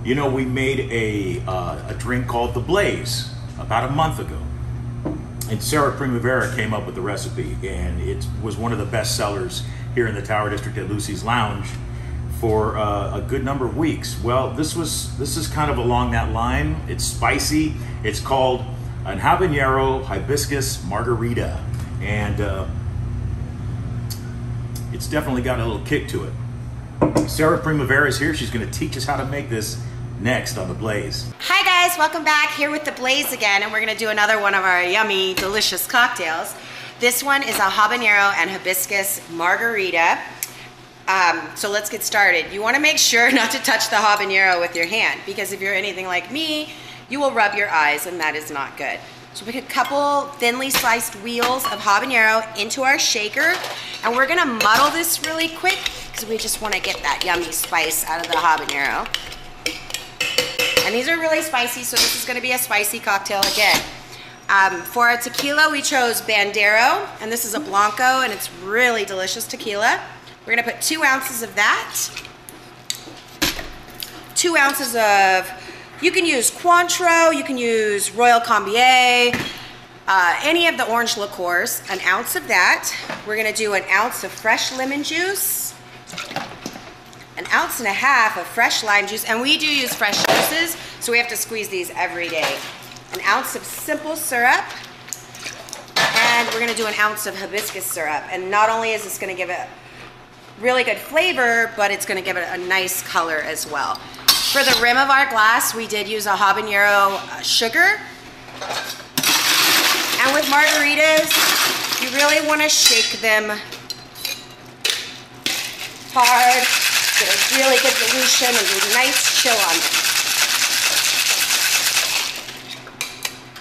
You know, we made a drink called the Blaze about a month ago. And Sara Premavera came up with the recipe, and it was one of the best sellers here in the Tower District at Lucy's Lounge for a good number of weeks. Well, this is kind of along that line. It's spicy. It's called an Habanero Hibiscus Margarita, and it's definitely got a little kick to it. Sara Premavera is here. She's going to teach us how to make this next on The Blaze. Hi guys, welcome back here with The Blaze again, and we're going to do another one of our yummy, delicious cocktails. This one is a habanero and hibiscus margarita. So let's get started. You want to make sure not to touch the habanero with your hand, because if you're anything like me, you will rub your eyes, and that is not good. So we put a couple thinly sliced wheels of habanero into our shaker, and we're going to muddle this really quick because we just want to get that yummy spice out of the habanero. And these are really spicy, so this is going to be a spicy cocktail again. For our tequila, we chose Habanero, and this is a Blanco, and it's really delicious tequila. We're going to put 2 ounces of that. 2 ounces of, you can use Cointreau, you can use Royal Combier, any of the orange liqueurs. 1 ounce of that. We're going to do 1 ounce of fresh lemon juice. 1.5 ounces of fresh lime juice, and we do use fresh juices, so we have to squeeze these every day. 1 ounce of simple syrup, and we're going to do 1 ounce of hibiscus syrup. And not only is this going to give it really good flavor, but it's going to give it a nice color as well. For the rim of our glass, we did use a habanero sugar. And with margaritas, you really want to shake them hard. Get a really good dilution and do a nice chill on them.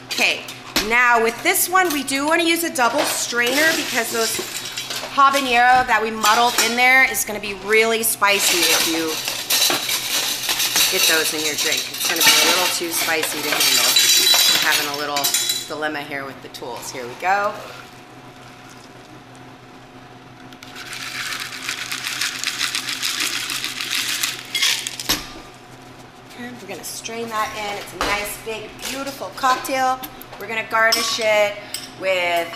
Okay, now with this one, we do want to use a double strainer because those habanero that we muddled in there is going to be really spicy if you get those in your drink. It's going to be a little too spicy to handle. I'm having a little dilemma here with the tools. Here we go. We're going to strain that in. It's a nice, big, beautiful cocktail. We're going to garnish it with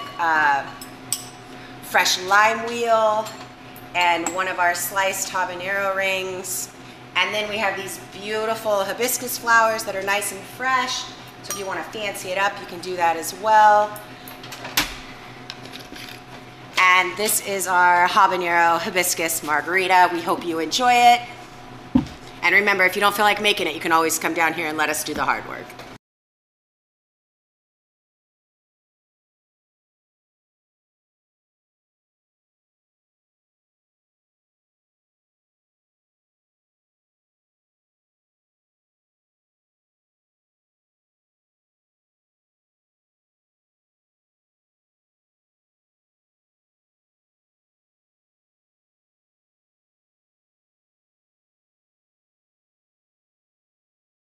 fresh lime wheel and one of our sliced habanero rings. And then we have these beautiful hibiscus flowers that are nice and fresh. So if you want to fancy it up, you can do that as well. And this is our habanero hibiscus margarita. We hope you enjoy it. And remember, if you don't feel like making it, you can always come down here and let us do the hard work.